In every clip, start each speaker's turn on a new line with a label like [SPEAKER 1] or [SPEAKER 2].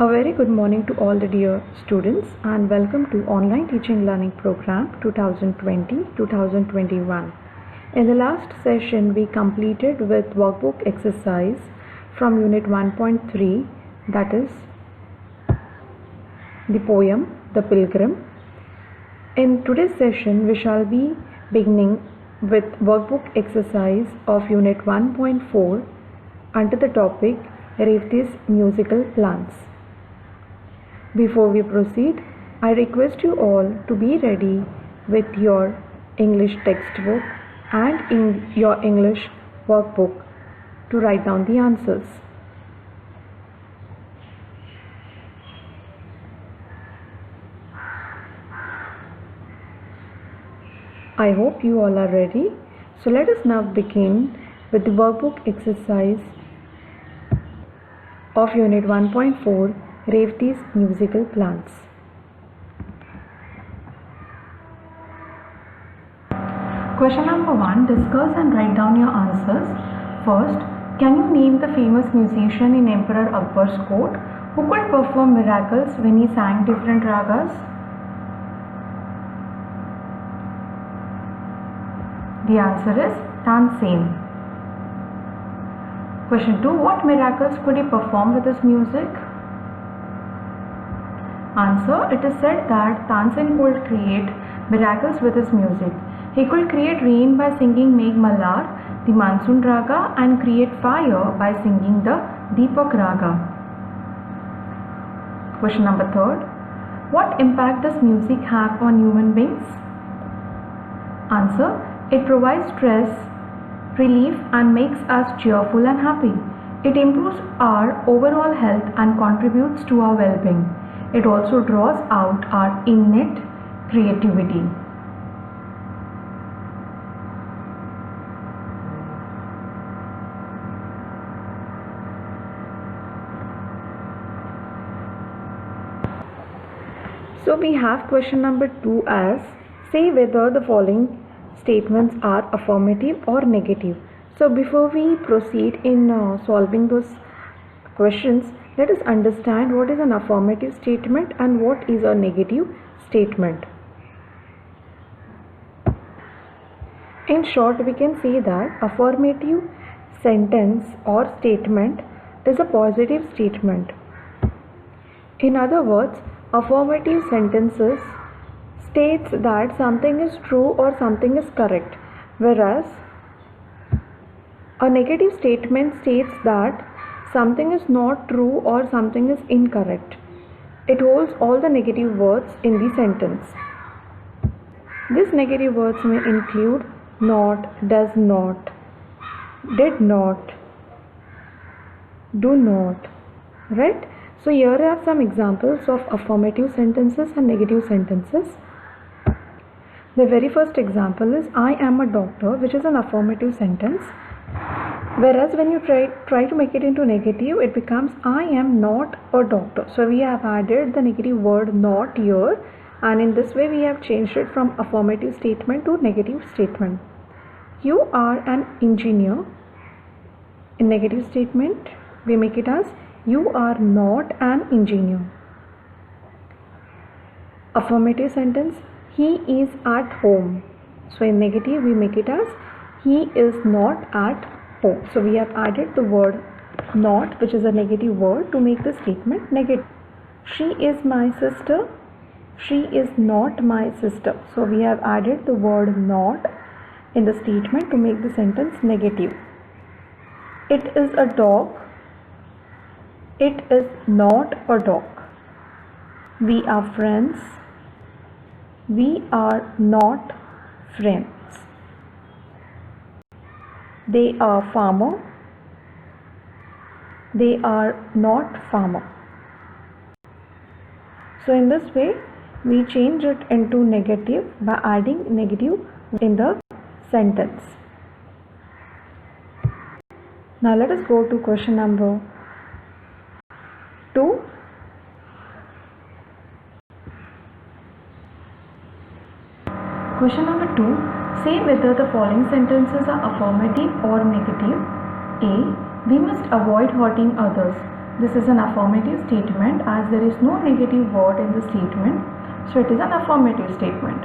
[SPEAKER 1] A very good morning to all the dear students and welcome to Online Teaching Learning Program 2020-2021. In the last session we completed with workbook exercise from unit 1.3, that is the poem The Pilgrim. In today's session we shall be beginning with workbook exercise of unit 1.4 under the topic Revti's musical plants. Before we proceed, I request you all to be ready with your English textbook and in your English workbook to write down the answers. I hope you all are ready. So let us now begin with the workbook exercise of unit 1.4, Revti's musical plants. Question number 1. Discuss and write down your answers. First, can you name the famous musician in Emperor Akbar's court who could perform miracles when he sang different ragas? The answer is Tansen. Question 2. What miracles could he perform with his music? Answer. It is said that Tansen could create miracles with his music. He could create rain by singing Megh Mallar, the Monsoon Raga, and create fire by singing the Deepak Raga. Question number 3. What impact does music have on human beings? Answer. It provides stress relief and makes us cheerful and happy. It improves our overall health and contributes to our well-being. It also draws out our innate creativity. So we have question number 2 as, say whether the following statements are affirmative or negative. So before we proceed in solving those questions, let us understand what is an affirmative statement and what is a negative statement. In short, we can say that affirmative sentence or statement is a positive statement. In other words, affirmative sentences states that something is true or something is correct, whereas a negative statement states that something is not true or something is incorrect. It holds all the negative words in the sentence. These negative words may include not, does not, did not, do not, right? So here are some examples of affirmative sentences and negative sentences. The very first example is I am a doctor, which is an affirmative sentence. Whereas when you try to make it into negative, it becomes I am not a doctor. So we have added the negative word not here, and in this way we have changed it from affirmative statement to negative statement. You are an engineer. In negative statement, we make it as you are not an engineer. Affirmative sentence, he is at home. So in negative, we make it as he is not at home. So we have added the word not, which is a negative word, to make the statement negative. She is my sister. She is not my sister. So we have added the word not in the statement to make the sentence negative. It is a dog. It is not a dog. We are friends. We are not friends. They are farmer. They are not farmer. So in this way, we change it into negative by adding negative in the sentence. Now let us go to question number 2. Question number 2. Say whether the following sentences are affirmative or negative. A. We must avoid hurting others. This is an affirmative statement as there is no negative word in the statement. So it is an affirmative statement.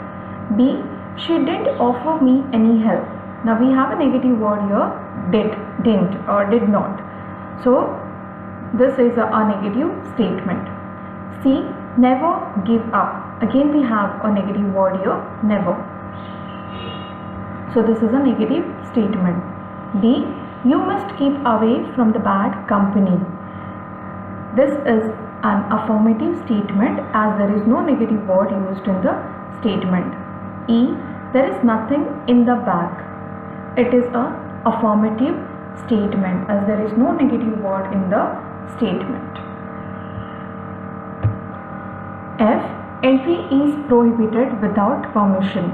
[SPEAKER 1] B. She didn't offer me any help. Now we have a negative word here, didn't or did not. So this is a negative statement. C. Never give up. Again we have a negative word here, never. So this is a negative statement. D. You must keep away from the bad company. This is an affirmative statement as there is no negative word used in the statement. E. There is nothing in the bag. It is a affirmative statement as there is no negative word in the statement. F. Entry is prohibited without permission.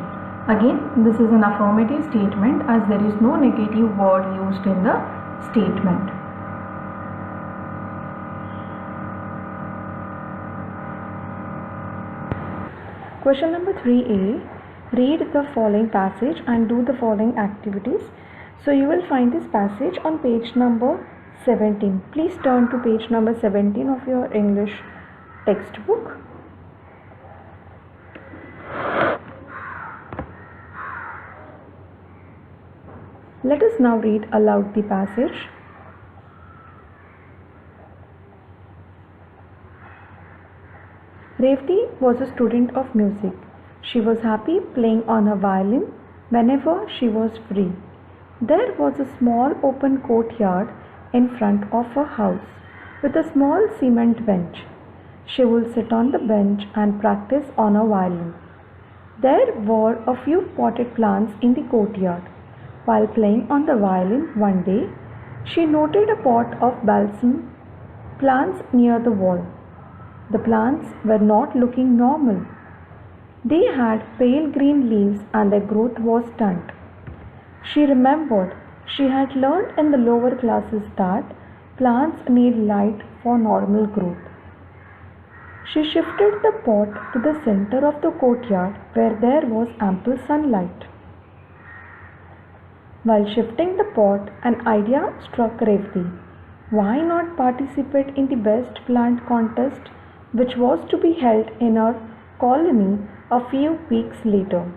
[SPEAKER 1] Again, this is an affirmative statement as there is no negative word used in the statement. Question number 3a. Read the following passage and do the following activities. So you will find this passage on page number 17. Please turn to page number 17 of your English textbook. Let us now read aloud the passage. Revati was a student of music. She was happy playing on her violin whenever she was free. There was a small open courtyard in front of her house with a small cement bench. She would sit on the bench and practice on her violin. There were a few potted plants in the courtyard. While playing on the violin one day, she noted a pot of balsam plants near the wall. The plants were not looking normal. They had pale green leaves and their growth was stunted. She remembered she had learned in the lower classes that plants need light for normal growth. She shifted the pot to the center of the courtyard where there was ample sunlight. While shifting the pot, an idea struck Revati. Why not participate in the best plant contest, which was to be held in her colony a few weeks later?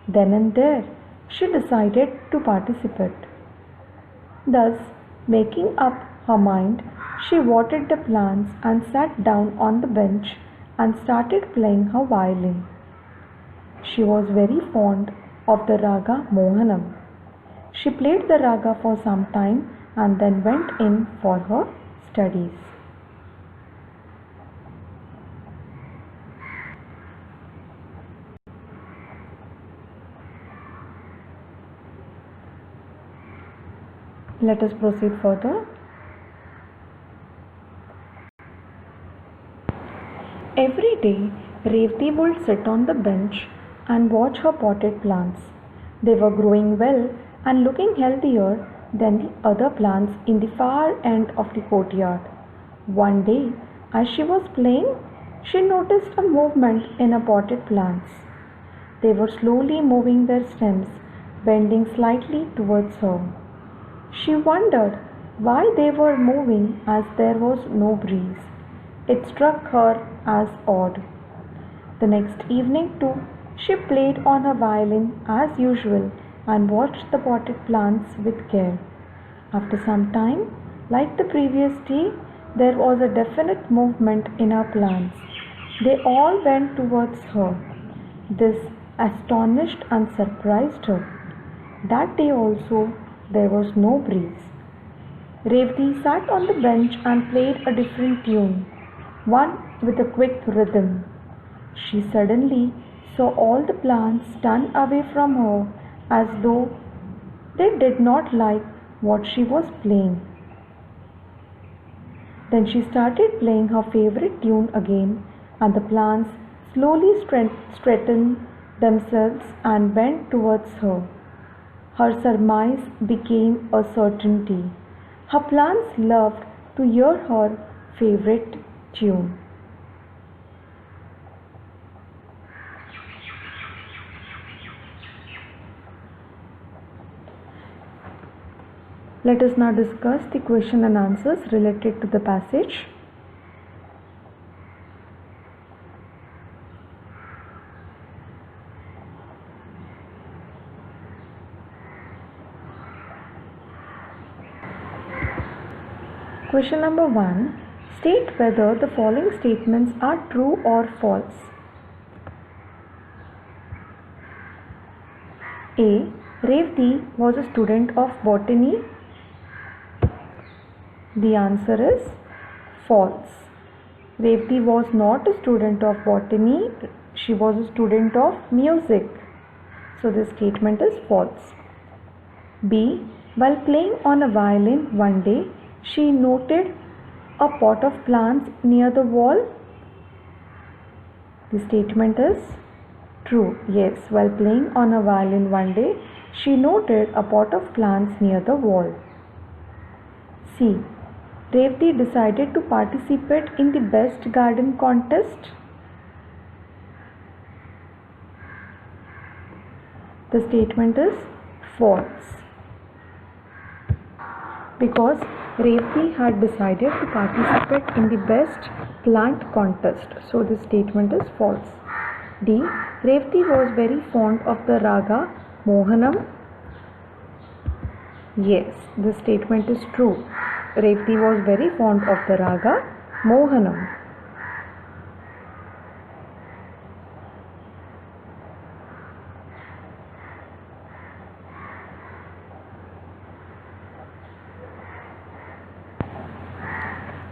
[SPEAKER 1] Then and there, she decided to participate. Thus, making up her mind, she watered the plants and sat down on the bench and started playing her violin. She was very fond of the raga Mohanam. She played the raga for some time and then went in for her studies. Let us proceed further. Every day, Revati would sit on the bench and watch her potted plants. They were growing well and looking healthier than the other plants in the far end of the courtyard. One day, as she was playing, she noticed a movement in her potted plants. They were slowly moving their stems, bending slightly towards her. She wondered why they were moving as there was no breeze. It struck her as odd. The next evening too, she played on her violin as usual and watched the potted plants with care. After some time, like the previous day, there was a definite movement in her plants. They all went towards her. This astonished and surprised her. That day also, there was no breeze. Revati sat on the bench and played a different tune, one with a quick rhythm. She suddenly saw all the plants turn away from her as though they did not like what she was playing. Then she started playing her favorite tune again, and the plants slowly straightened themselves and bent towards her. Her surmise became a certainty. Her plants loved to hear her favorite tune. Let us now discuss the question and answers related to the passage. Question number 1. State whether the following statements are true or false. A. Revati was a student of botany. The answer is false. Revati was not a student of botany. She was a student of music. So this statement is false. B. While playing on a violin one day, she noted a pot of plants near the wall. The statement is true. Yes, while playing on a violin one day, she noted a pot of plants near the wall. C. Revati decided to participate in the best garden contest. The statement is false. Because Revati had decided to participate in the best plant contest. So this statement is false. D. Revati was very fond of the raga Mohanam. Yes, this statement is true. Revati was very fond of the raga Mohanam.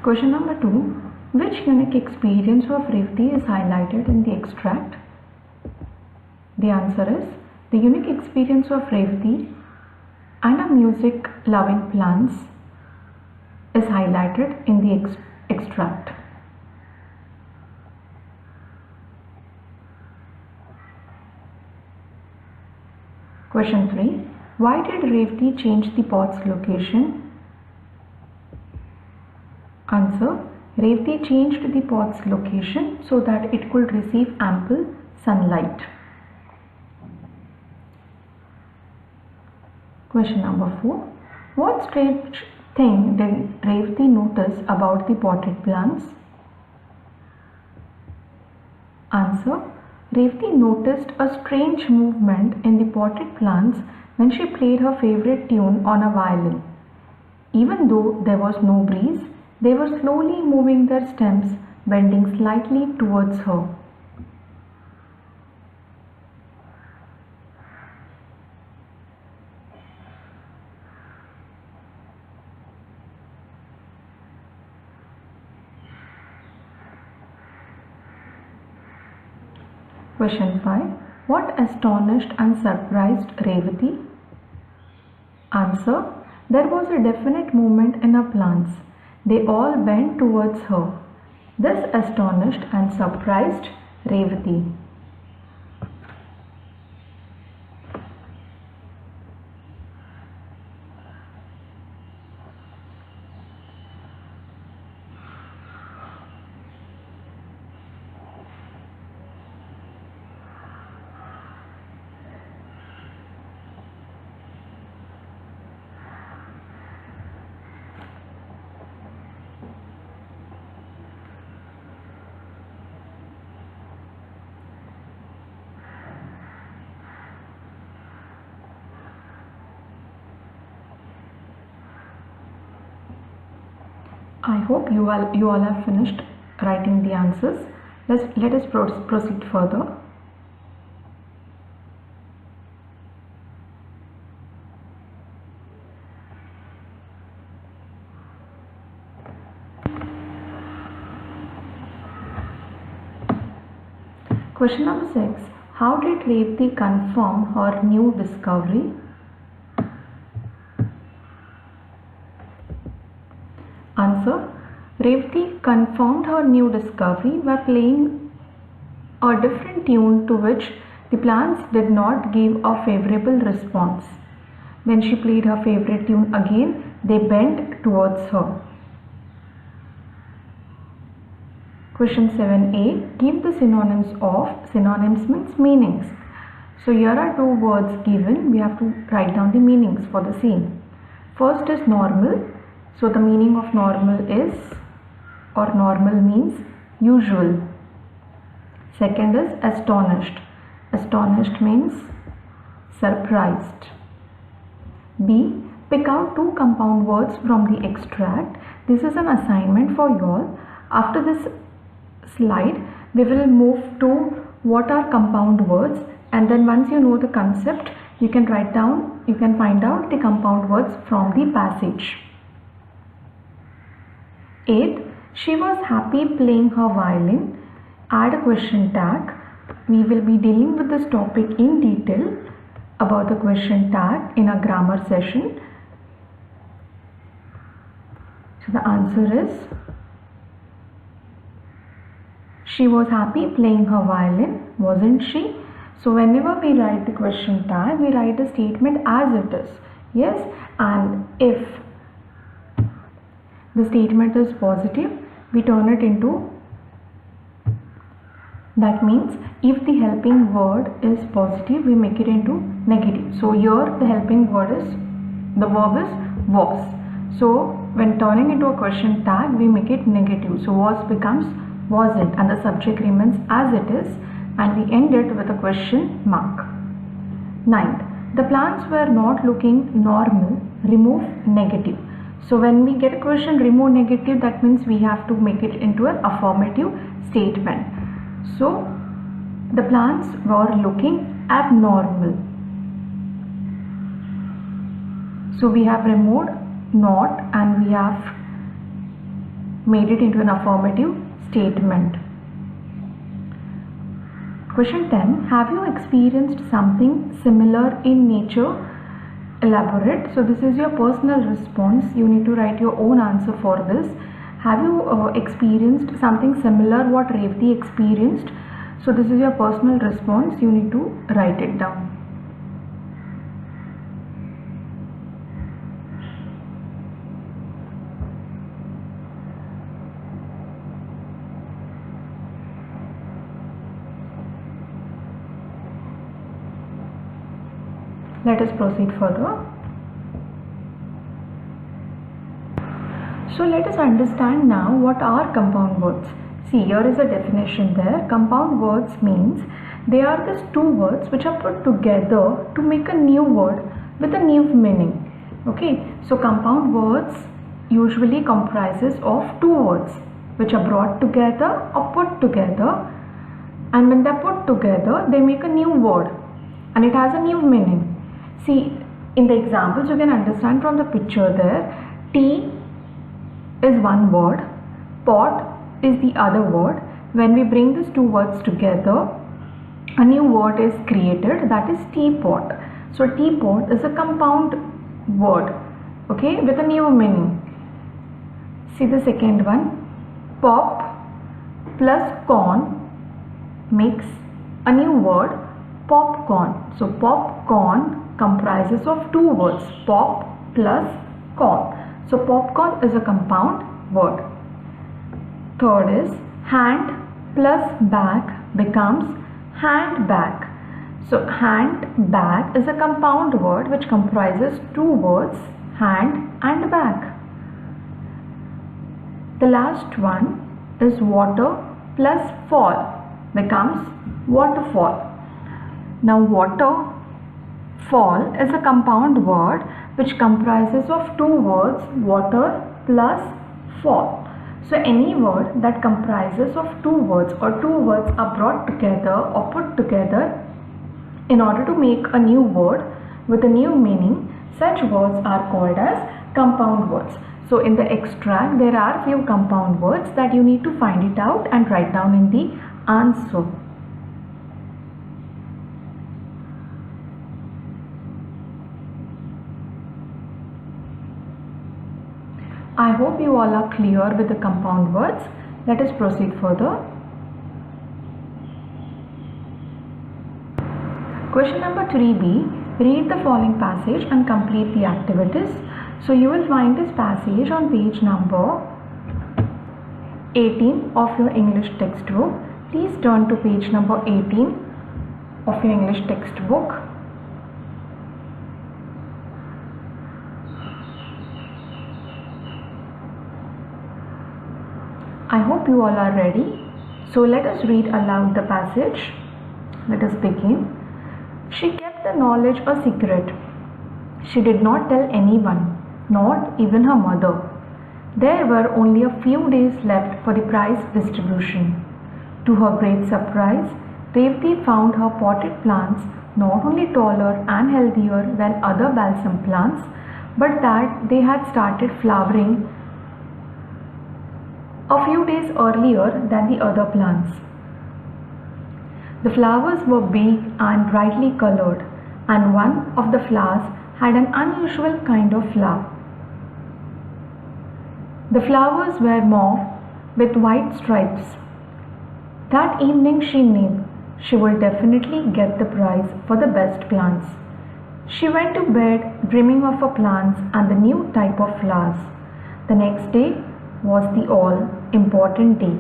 [SPEAKER 1] Question number 2. Which unique experience of Revati is highlighted in the extract? The answer is the unique experience of Revati and a music loving plants is highlighted in the extract. Question 3. Why did Revati change the pot's location? Answer. Revati changed the pot's location so that it could receive ample sunlight. Question number 4. What strange thing did Revati notice about the potted plants? Answer. Revati noticed a strange movement in the potted plants when she played her favorite tune on a violin. Even though there was no breeze, they were slowly moving their stems, bending slightly towards her. Question 5. What astonished and surprised Revati? Answer. There was a definite movement in her plants. They all bent towards her. This astonished and surprised Revati. I hope you all have finished writing the answers. Let us proceed further. Question number 6. How did Revati confirm her new discovery? Answer. Revati confirmed her new discovery by playing a different tune to which the plants did not give a favorable response. When she played her favorite tune again, they bent towards her. Question 7a. Give the synonyms of. Synonyms means meanings. So here are two words given. We have to write down the meanings for the same. First is normal. So the meaning of normal is, or normal means usual. Second is astonished. Astonished means surprised. B. Pick out 2 compound words from the extract. This is an assignment for you all. After this slide, we will move to what are compound words, and then once you know the concept, you can write down, you can find out the compound words from the passage. 8th, she was happy playing her violin. Add a question tag. We will be dealing with this topic in detail about the question tag in a grammar session. So the answer is, she was happy playing her violin, wasn't she? So whenever we write the question tag, we write the statement as it is. Yes, and if the statement is positive, we turn it into, that means if the helping word is positive, we make it into negative. So here the helping word is, the verb is was. So when turning into a question tag, we make it negative. So was becomes wasn't, and the subject remains as it is, and we end it with a question mark. 9th, the plants were not looking normal. Remove negative. So when we get a question remove negative, that means we have to make it into an affirmative statement. So the plants were looking abnormal. So we have removed not and we have made it into an affirmative statement. Question 10. Have you experienced something similar in nature? Elaborate. So this is your personal response. You need to write your own answer for this. Have you experienced something similar what Revati experienced? So this is your personal response. You need to write it down. Let us proceed further. So let us understand now what are compound words. See, here is a definition there. Compound words means they are these 2 words which are put together to make a new word with a new meaning. Okay, so compound words usually comprises of 2 words which are brought together or put together, and when they are put together, they make a new word and it has a new meaning. See, in the examples you can understand from the picture there, tea is one word, pot is the other word. When we bring these 2 words together, a new word is created, that is teapot. So teapot is a compound word, okay, with a new meaning. See the second one, pop plus corn makes a new word, popcorn. So popcorn comprises of 2 words, pop plus corn. So popcorn is a compound word. Third is hand plus bag becomes handbag. So handbag is a compound word which comprises 2 words, hand and bag. The last one is water plus fall becomes waterfall. Now waterfall is a compound word which comprises of 2 words, water plus fall. So any word that comprises of 2 words or 2 words are brought together or put together in order to make a new word with a new meaning, such words are called as compound words. So in the extract there are few compound words that you need to find it out and write down in the answer. I hope you all are clear with the compound words. Let us proceed further. Question number 3b. Read the following passage and complete the activities. So you will find this passage on page number 18 of your English textbook. Please turn to page number 18 of your English textbook. I hope you all are ready. So let us read aloud the passage. Let us begin. She kept the knowledge a secret. She did not tell anyone, not even her mother. There were only a few days left for the prize distribution. To her great surprise, Revati found her potted plants not only taller and healthier than other balsam plants, but that they had started flowering a few days earlier than the other plants. The flowers were big and brightly colored, and one of the flowers had an unusual kind of flower. The flowers were mauve with white stripes. That evening she knew she would definitely get the prize for the best plants. She went to bed dreaming of her plants and the new type of flowers. The next day was the all-important day.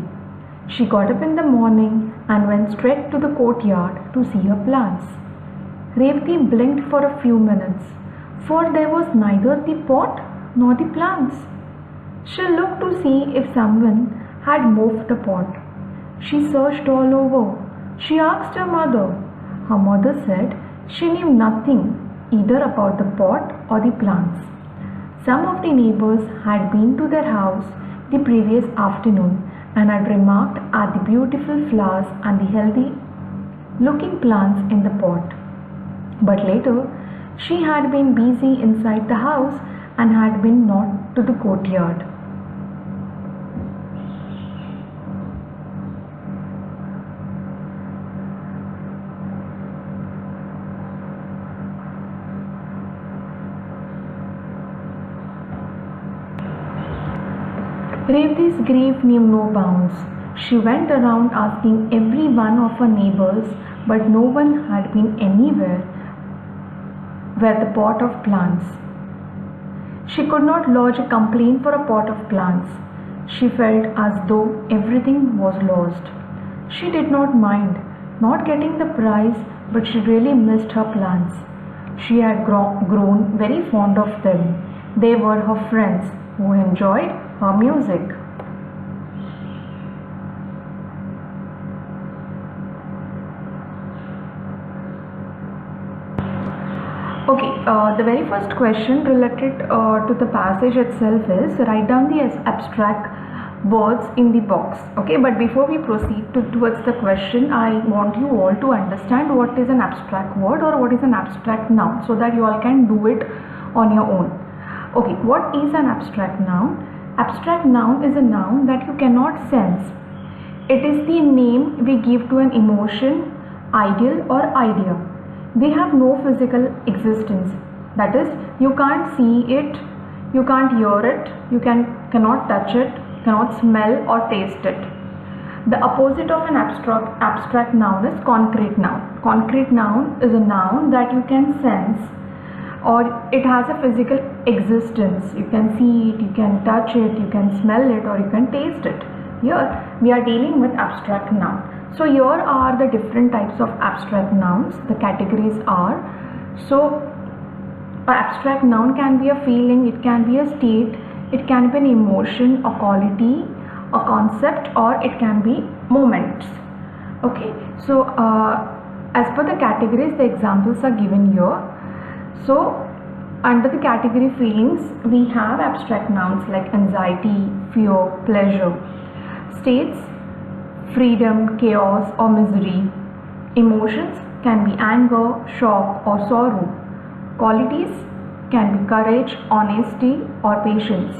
[SPEAKER 1] She got up in the morning and went straight to the courtyard to see her plants. Revati blinked for a few minutes, for there was neither the pot nor the plants. She looked to see if someone had moved the pot. She searched all over. She asked her mother. Her mother said she knew nothing either about the pot or the plants. Some of the neighbors had been to their house the previous afternoon and had remarked at the beautiful flowers and the healthy looking plants in the pot. But later, she had been busy inside the house and had been not to the courtyard. Revati's grief knew no bounds. She went around asking every one of her neighbors, but no one had been anywhere where the pot of plants. She could not lodge a complaint for a pot of plants. She felt as though everything was lost. She did not mind not getting the prize, but she really missed her plants. She had grown very fond of them. They were her friends who enjoyed her music. Okay, the very first question related to the passage itself is write down the abstract words in the box. Okay, but before we proceed towards the question, I want you all to understand what is an abstract word or what is an abstract noun so that you all can do it on your own. Okay, what is an abstract noun? Abstract noun is a noun that you cannot sense. It is the name we give to an emotion, ideal or idea. They have no physical existence. That is, you can't see it, you can't hear it, you cannot touch it, cannot smell or taste it. The opposite of an abstract noun is concrete noun. Concrete noun is a noun that you can sense, or it has a physical existence. You can see it, you can touch it, you can smell it, or you can taste it. Here we are dealing with abstract noun. So here are the different types of abstract nouns. The categories are, so an abstract noun can be a feeling, it can be a state, it can be an emotion, a quality, a concept, or it can be moments. Okay, so as per the categories, the examples are given here. So under the category feelings, we have abstract nouns like anxiety, fear, pleasure. States, freedom, chaos or misery. Emotions can be anger, shock or sorrow. Qualities can be courage, honesty or patience.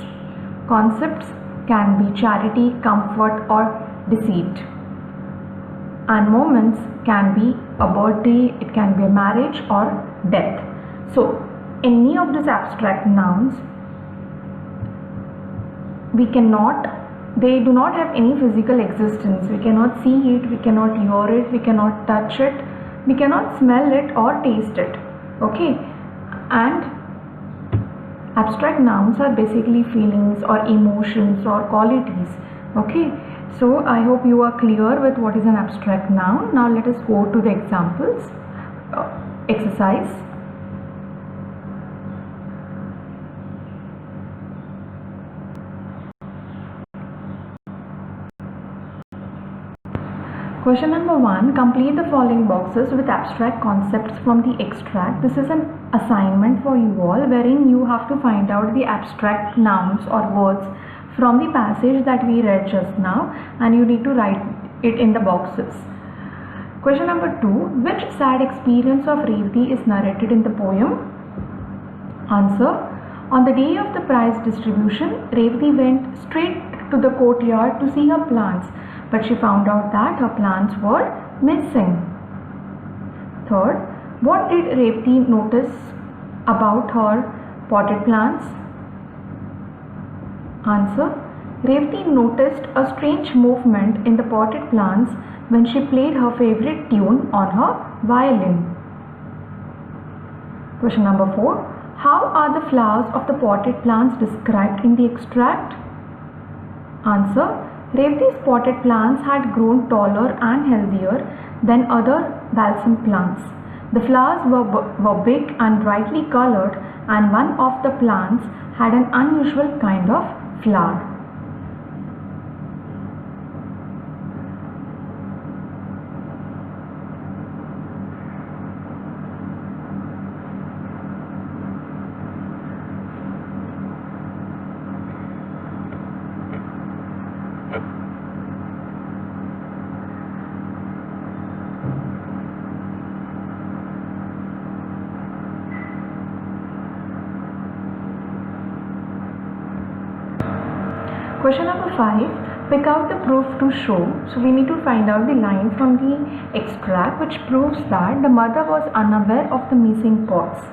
[SPEAKER 1] Concepts can be charity, comfort or deceit. And moments can be a birthday, it can be a marriage or death. So any of these abstract nouns, they do not have any physical existence. We cannot see it, we cannot hear it, we cannot touch it, we cannot smell it or taste it. Okay, and abstract nouns are basically feelings or emotions or qualities. Okay, so I hope you are clear with what is an abstract noun. Now let us go to the examples. Exercise. Question number 1. Complete the following boxes with abstract concepts from the extract. This is an assignment for you all wherein you have to find out the abstract nouns or words from the passage that we read just now, and you need to write it in the boxes. Question number 2. Which sad experience of Revati is narrated in the poem? Answer. On the day of the prize distribution, Revati went straight to the courtyard to see her plants, but she found out that her plants were missing. Third, what did Revati notice about her potted plants? Answer. Revati noticed a strange movement in the potted plants when she played her favorite tune on her violin. Question number 4. How are the flowers of the potted plants described in the extract? Answer. Revati's potted plants had grown taller and healthier than other balsam plants. The flowers were big and brightly colored, and one of the plants had an unusual kind of flower. Question number 5. Pick out the proof to show. So we need to find out the line from the extract which proves that the mother was unaware of the missing pots.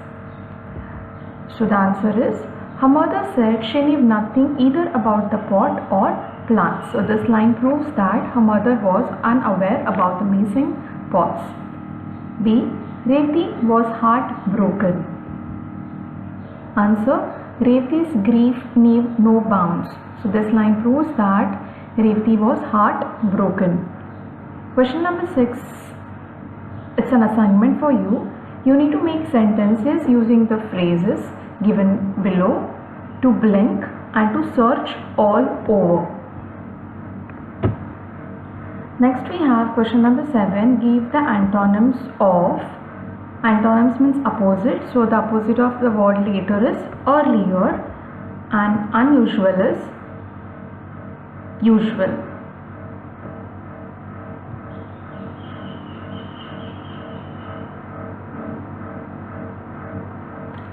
[SPEAKER 1] So the answer is, her mother said she knew nothing either about the pot or plants. So this line proves that her mother was unaware about the missing pots. B. Revati was heartbroken. Answer. Revati's grief knew no bounds. So this line proves that Revati was heartbroken. Question number 6. It's an assignment for you. You need to make sentences using the phrases given below, to blink and to search all over. Next we have question number 7. Give the antonyms of. Antonyms means opposite. So the opposite of the word later is earlier, and unusual is usual.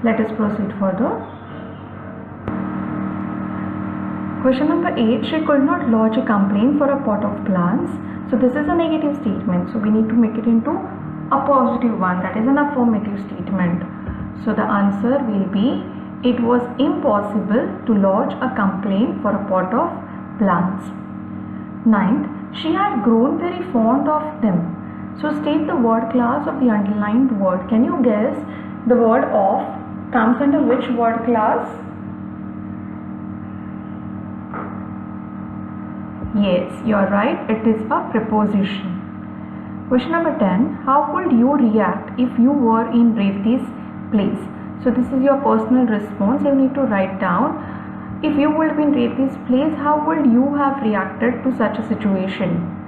[SPEAKER 1] Let us proceed further. Question number 8. She could not lodge a complaint for a pot of plants. So this is a negative statement. So we need to make it into a positive one, that is an affirmative statement. So the answer will be, it was impossible to lodge a complaint for a pot of plants. 9th, she had grown very fond of them. So state the word class of the underlined word. Can you guess the word of comes under which word class? Yes, you are right. It is a preposition. Question number 10. How would you react if you were in Revati's place? So this is your personal response. You need to write down. If you would be in Revati's place, how would you have reacted to such a situation?